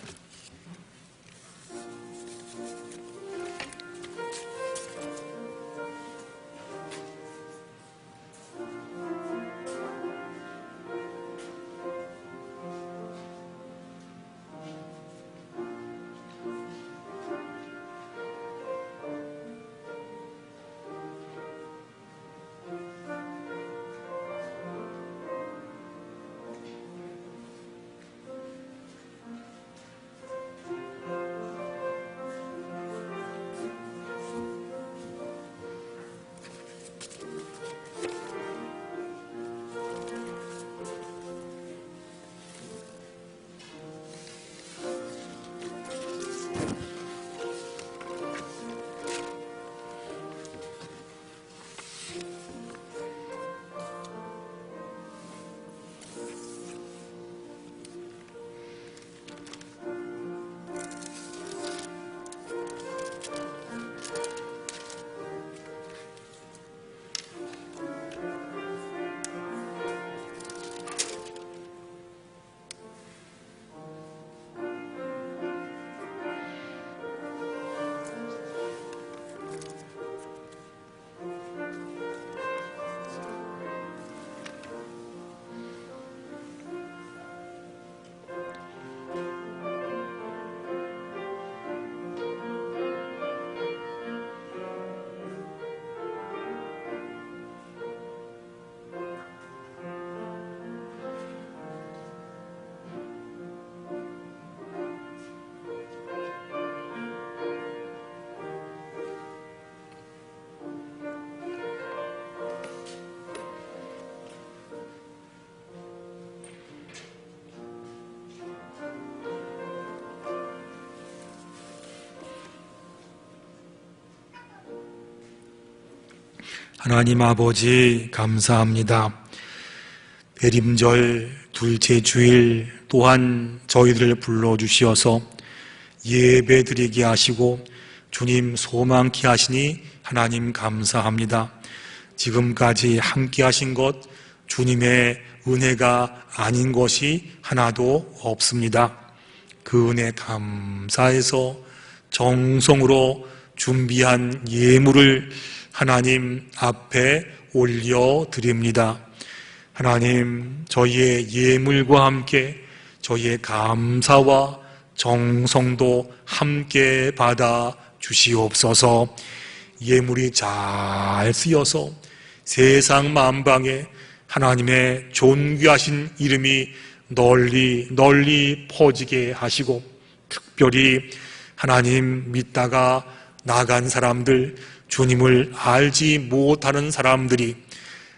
하나님 아버지 감사합니다. 대림절 둘째 주일 또한 저희들을 불러주시어서 예배드리게 하시고 주님 소망케 하시니 하나님 감사합니다. 지금까지 함께 하신 것 주님의 은혜가 아닌 것이 하나도 없습니다. 그 은혜 감사해서 정성으로 준비한 예물을 하나님 앞에 올려드립니다. 하나님, 저희의 예물과 함께 저희의 감사와 정성도 함께 받아 주시옵소서. 예물이 잘 쓰여서 세상 만방에 하나님의 존귀하신 이름이 널리 널리 퍼지게 하시고, 특별히 하나님 믿다가 나간 사람들, 주님을 알지 못하는 사람들이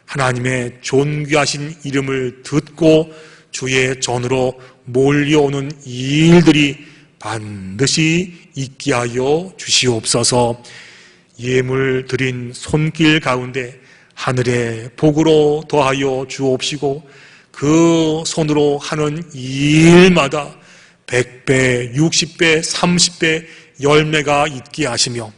하나님의 존귀하신 이름을 듣고 주의 전으로 몰려오는 일들이 반드시 있게 하여 주시옵소서. 예물 드린 손길 가운데 하늘의 복으로 더하여 주옵시고, 그 손으로 하는 일마다 100배, 60배, 30배 열매가 있게 하시며,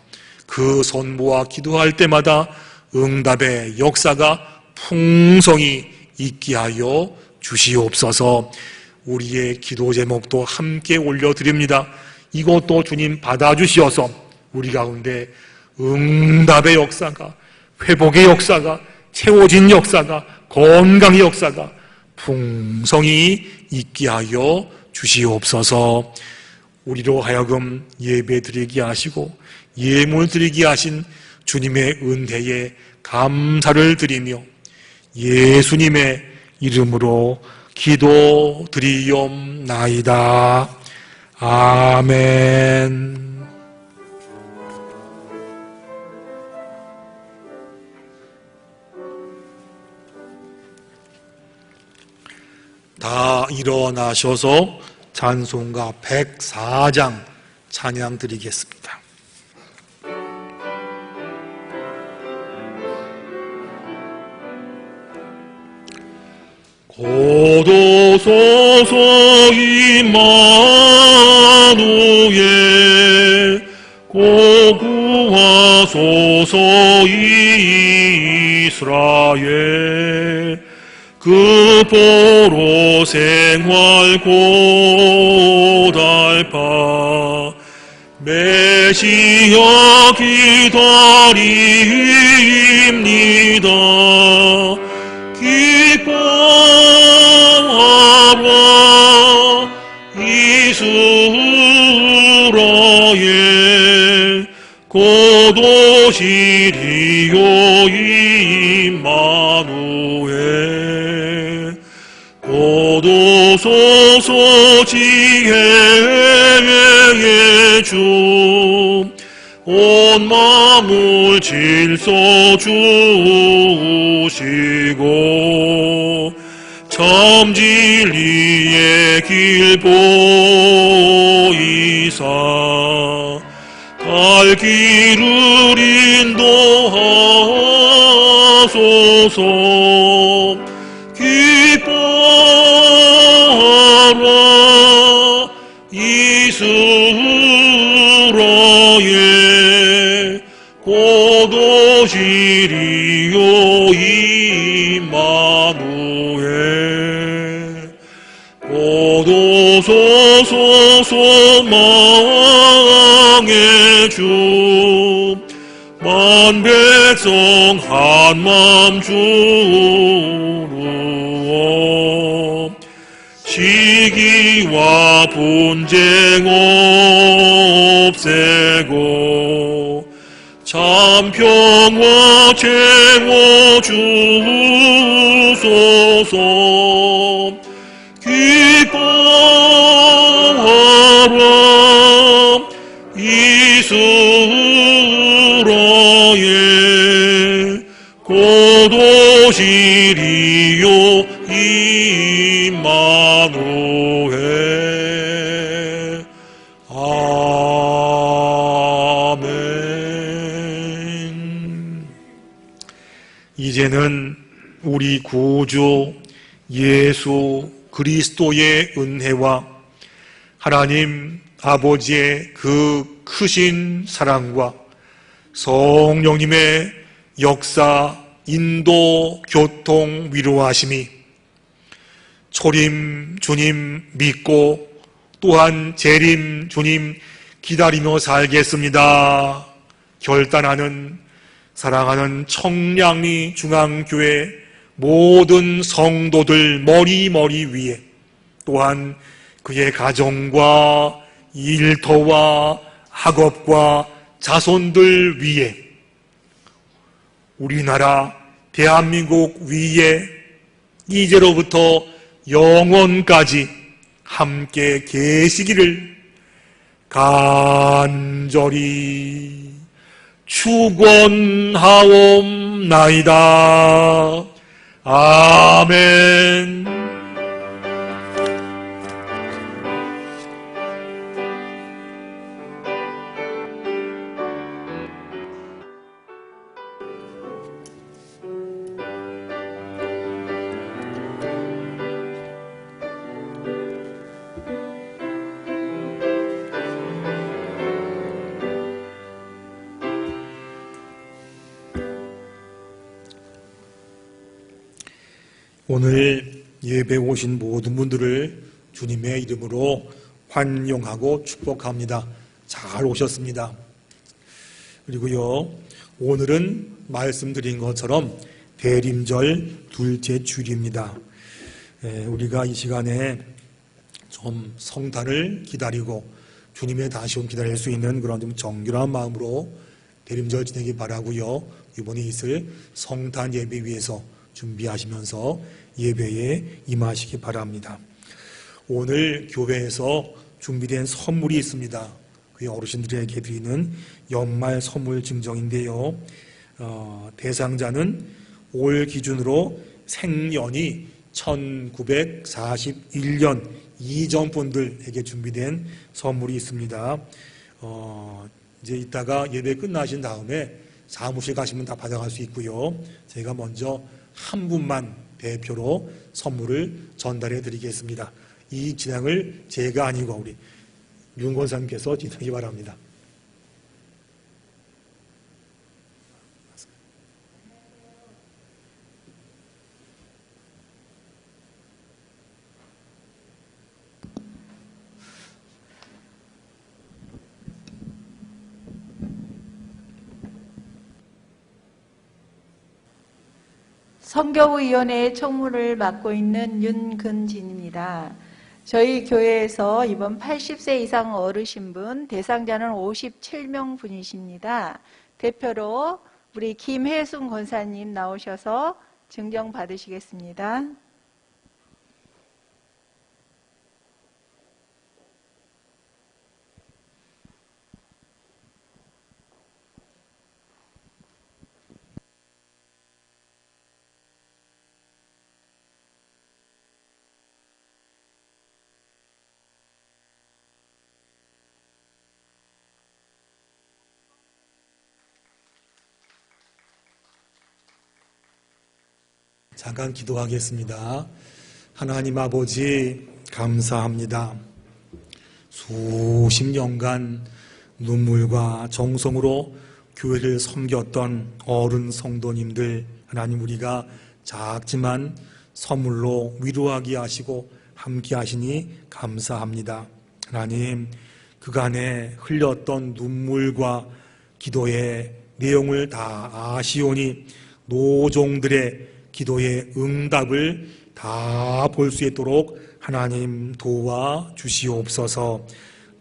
그 손 모아 기도할 때마다 응답의 역사가 풍성히 있게 하여 주시옵소서. 우리의 기도 제목도 함께 올려드립니다. 이것도 주님 받아주시어서 우리 가운데 응답의 역사가, 회복의 역사가, 채워진 역사가, 건강의 역사가 풍성히 있게 하여 주시옵소서. 우리로 하여금 예배 드리게 하시고 예물 드리게 하신 주님의 은혜에 감사를 드리며 예수님의 이름으로 기도드리옵나이다. 아멘. 다 일어나셔서 찬송가 104장 찬양 드리겠습니다. 고도소서 임마누엘, 고구하소서 이스라엘, 그 보로 생활 고달파, 메시아 기다립니다. 기뻐하라 이스라엘, 고도시리요 임마누엘, 고도소서 지혜의 주, 온 만물 질서 주시고, 참 진리의 길 보이사, 갈 길을 인도하소서. 기뻐하라 이스라엘, 고도시리요 임마누엘, 고도소서 소망의 주, 만 백성 한맘 주루어, 시기와 분쟁 없애고, 참 평화 채워 주소서. 기뻐하라 이스라엘, 고도시리요 임마누엘. 아멘. 이제는 우리 구주 예수 그리스도의 은혜와 하나님 아버지의 그 크신 사랑과 성령님의 역사, 인도, 교통, 위로하심이 초림 주님 믿고 또한 재림 주님 기다리며 살겠습니다 결단하는 사랑하는 청량리 중앙교회 모든 성도들 머리 위에, 또한 그의 가정과 일터와 학업과 자손들 위에, 우리나라 대한민국 위에 이제로부터 영원까지 함께 계시기를 간절히 축원하옵나이다. 아멘. 오늘 예배 오신 모든 분들을 주님의 이름으로 환영하고 축복합니다. 잘 오셨습니다. 그리고요, 오늘은 말씀드린 것처럼 대림절 둘째 주일입니다. 우리가 이 시간에 좀 성탄을 기다리고 주님의 다시 옴 기다릴 수 있는 그런 좀 정결한 마음으로 대림절 지내기 바라고요. 이번에 있을 성탄 예배 위해서 준비하시면서 예배에 임하시기 바랍니다. 오늘 교회에서 준비된 선물이 있습니다. 그게 어르신들에게 드리는 연말 선물 증정인데요. 대상자는 올 기준으로 생년이 1941년 이전 분들에게 준비된 선물이 있습니다. 이제 이따가 예배 끝나신 다음에 사무실 가시면 다 받아갈 수 있고요. 제가 먼저 한 분만 대표로 선물을 전달해 드리겠습니다. 이 진행을 제가 아니고 우리 윤 권사님께서 진행하기 바랍니다. 선교위원회의 총무를 맡고 있는 윤근진입니다. 저희 교회에서 이번 80세 이상 어르신분 대상자는 57명 분이십니다. 대표로 우리 김혜순 권사님 나오셔서 증정 받으시겠습니다. 잠깐 기도하겠습니다. 하나님 아버지 감사합니다. 수십 년간 눈물과 정성으로 교회를 섬겼던 어른 성도님들, 하나님 우리가 작지만 선물로 위로하게 하시고 함께 하시니 감사합니다. 하나님 그간에 흘렸던 눈물과 기도의 내용을 다 아시오니 노종들의 기도의 응답을 다 볼 수 있도록 하나님 도와 주시옵소서.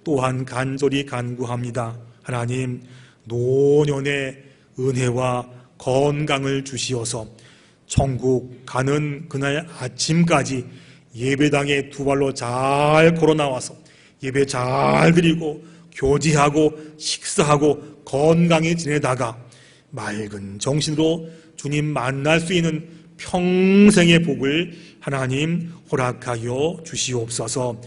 또한 간절히 간구합니다. 하나님 노년의 은혜와 건강을 주시어서 천국 가는 그날 아침까지 예배당에 두 발로 잘 걸어 나와서 예배 잘 드리고 교제하고 식사하고 건강히 지내다가 맑은 정신으로 주님 만날 수 있는 평생의 복을 하나님 허락하여 주시옵소서.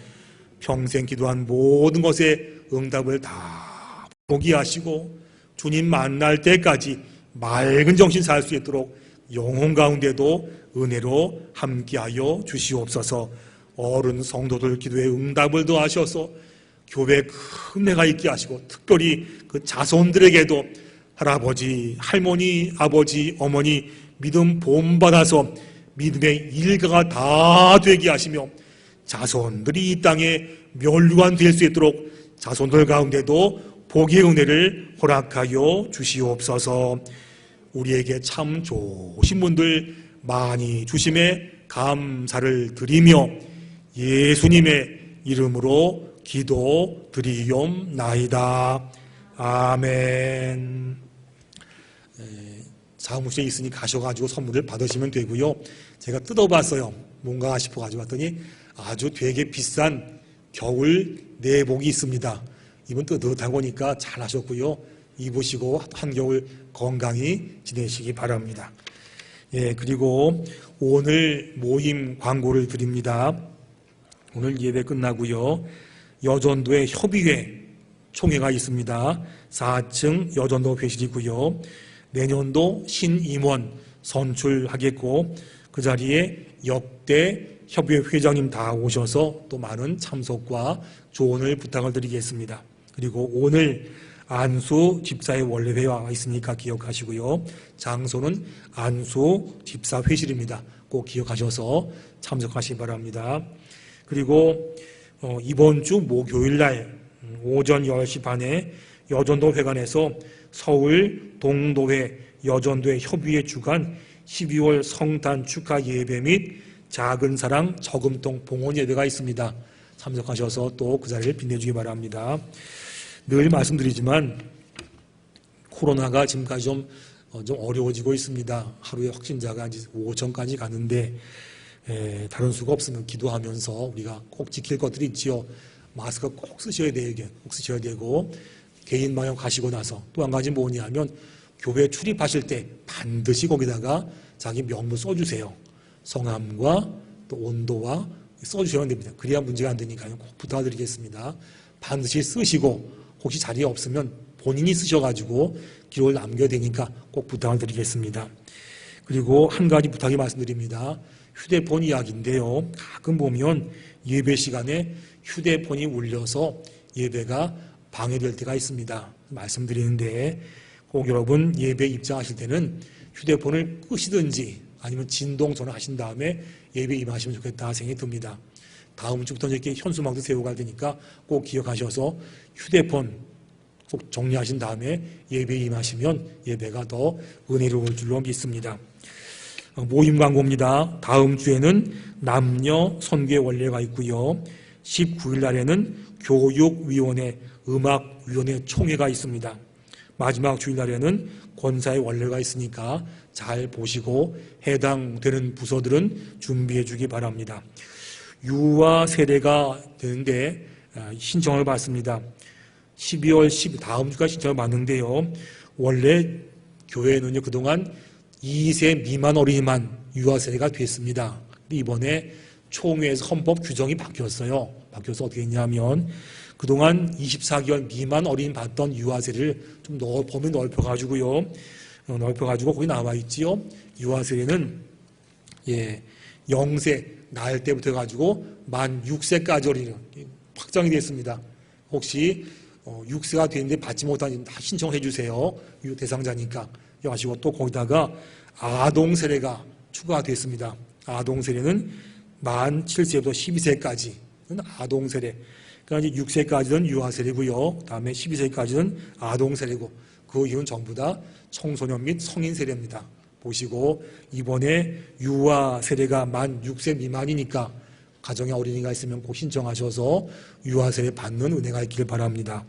평생 기도한 모든 것에 응답을 다 보게 하시고 주님 만날 때까지 맑은 정신 살 수 있도록 영혼 가운데도 은혜로 함께하여 주시옵소서. 어른 성도들 기도에 응답을 더하셔서 교회 큰 해가 있게 하시고 특별히 그 자손들에게도 할아버지, 할머니, 아버지, 어머니 믿음 본받아서 믿음의 일가가 다 되게 하시며 자손들이 이 땅에 멸류관 될 수 있도록 자손들 가운데도 복의 은혜를 허락하여 주시옵소서. 우리에게 참 좋으신 분들 많이 주심에 감사를 드리며 예수님의 이름으로 기도드리옵나이다. 아멘. 사무실에 있으니 가셔가지고 선물을 받으시면 되고요. 제가 뜯어봤어요. 뭔가 싶어가지고 봤더니 아주 되게 비싼 겨울 내복이 있습니다. 이번 뜨뜻한 거니까 잘 하셨고요. 입으시고 한겨울 건강히 지내시기 바랍니다. 예, 그리고 오늘 모임 광고를 드립니다. 오늘 예배 끝나고요. 여전도의 협의회 총회가 있습니다. 4층 여전도 회실이고요. 내년도 신임원 선출하겠고 그 자리에 역대 협의회 회장님 다 오셔서 또 많은 참석과 조언을 부탁을 드리겠습니다. 그리고 오늘 안수 집사의 원래회와 있으니까 기억하시고요. 장소는 안수 집사 회실입니다. 꼭 기억하셔서 참석하시기 바랍니다. 그리고 이번 주 목요일 날 오전 10시 반에 여전도 회관에서 서울 동도회 여전도회 협의회 주관 12월 성탄 축하 예배 및 작은 사랑 저금통 봉헌 예배가 있습니다. 참석하셔서 또 그 자리를 빛내주기 바랍니다. 늘 말씀드리지만 코로나가 지금까지 좀 어려워지고 있습니다. 하루에 확진자가 이제 5천까지 가는데 다른 수가 없으면 기도하면서 우리가 꼭 지킬 것들이 있지요. 마스크 꼭 쓰셔야 되고 개인 방역 가시고 나서 또 한 가지 뭐냐면 교회 출입하실 때 반드시 거기다가 자기 명부 써주세요. 성함과 또 온도와 써주셔야 됩니다. 그래야 문제가 안 되니까요. 꼭 부탁드리겠습니다. 반드시 쓰시고 혹시 자리에 없으면 본인이 쓰셔가지고 기록을 남겨야 되니까 꼭 부탁을 드리겠습니다. 그리고 한 가지 부탁이 말씀드립니다. 휴대폰 이야기인데요. 가끔 보면 예배 시간에 휴대폰이 울려서 예배가 방해될 때가 있습니다. 말씀드리는데 꼭 여러분 예배 입장하실 때는 휴대폰을 끄시든지 아니면 진동 전화하신 다음에 예배 임하시면 좋겠다 생각이 듭니다. 다음 주부터 이렇게 현수막도 세우고 갈 테니까 꼭 기억하셔서 휴대폰 꼭 정리하신 다음에 예배 임하시면 예배가 더 은혜로울 줄로 믿습니다. 모임 광고입니다. 다음 주에는 남녀 선교의 원례가 있고요. 19일 날에는 교육위원회, 음악위원회 총회가 있습니다. 마지막 주일 날에는 권사의 원례가 있으니까 잘 보시고 해당되는 부서들은 준비해 주기 바랍니다. 유아 세례가 되는데 신청을 받습니다. 12월 10일 다음 주까지 신청을 받는데요. 원래 교회는요 그동안 2세 미만 어린이만 유아 세례가 됐습니다. 이번에 총회에서 헌법 규정이 바뀌었어요. 바뀌어서 어떻게 했냐면 그동안 24개월 미만 어린이 받던 유아 세례를 좀 범위 넓혀가지고요. 넓혀가지고 거기 나와 있지요. 유아 세례는 0세 낳을 때부터 해가지고 만 6세까지 어린이 확정이 됐습니다. 혹시 6세가 되는데 받지 못한 다 신청해 주세요. 이 대상자니까. 하시고 또 거기다가 아동 세례가 추가됐습니다. 아동 세례는 만 7세부터 12세까지 아동 세례. 그러니까 이제 6세까지는 유아 세례고요. 다음에 12세까지는 아동 세례고 그 이후는 전부 다 청소년 및 성인 세례입니다. 보시고 이번에 유아 세례가 만 6세 미만이니까 가정에 어린이가 있으면 꼭 신청하셔서 유아 세례 받는 은혜가 있기를 바랍니다.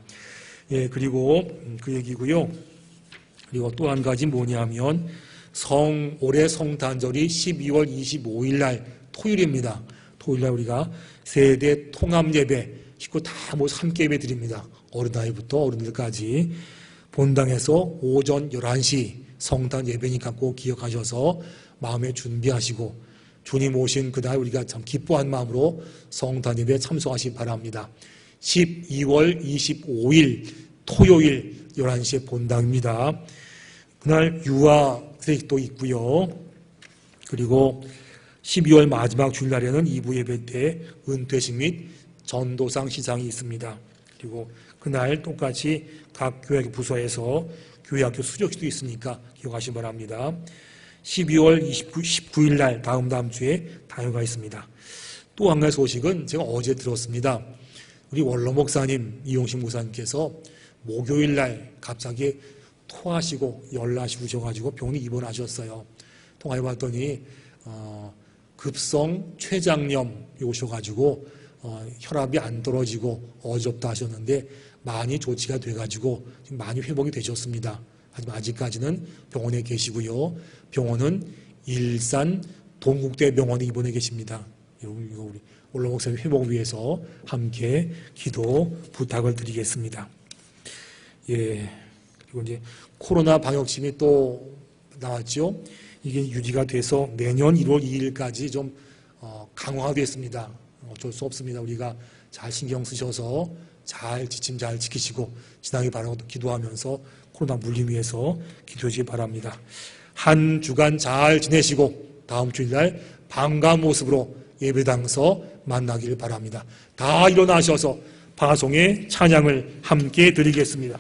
예, 그리고 그 얘기고요. 그리고 또 한 가지 뭐냐면 올해 성탄절이 12월 25일 날 토요일입니다. 토요일 날 우리가 세대 통합 예배 식구 다 모여서 함께 예배 드립니다. 어린 아이부터 어른들까지 본당에서 오전 11시 성탄 예배니까 꼭 기억하셔서 마음에 준비하시고 주님 오신 그날 우리가 참 기뻐한 마음으로 성탄 예배에 참석하시기 바랍니다. 12월 25일 토요일 11시에 본당입니다. 그날 유아세식도 있고요. 그리고 12월 마지막 주일날에는 2부 예배 때 은퇴식 및 전도상 시상이 있습니다. 그리고 그날 똑같이 각 교회 부서에서 교회학교 수료식도 있으니까 기억하시기 바랍니다. 12월 19일 날 다음 주에 다효가 있습니다. 또 한 가지 소식은 제가 어제 들었습니다. 우리 원로 목사님 이용식 목사님께서 목요일 날 갑자기 토하시고 열나시고 오셔가지고 병원에 입원하셨어요. 통화해봤더니 급성 췌장염이 오셔가지고 혈압이 안 떨어지고 어지럽다 하셨는데 많이 조치가 돼가지고 지금 많이 회복이 되셨습니다. 하지만 아직까지는 병원에 계시고요. 병원은 일산 동국대병원에 입원해 계십니다. 우리 올로 목사님 회복을 위해서 함께 기도 부탁을 드리겠습니다. 예. 그리고 이제 코로나 방역침이 또 나왔죠. 이게 유지가 돼서 내년 1월 2일까지 좀 강화됐습니다. 어쩔 수 없습니다. 우리가 잘 신경 쓰셔서 잘 지침 잘 지키시고 지나기 바라고 기도하면서 코로나 물리 위해서 기도해 주시기 바랍니다. 한 주간 잘 지내시고 다음 주일날 반가운 모습으로 예배당에서 만나길 바랍니다. 다 일어나셔서 방송의 찬양을 함께 드리겠습니다.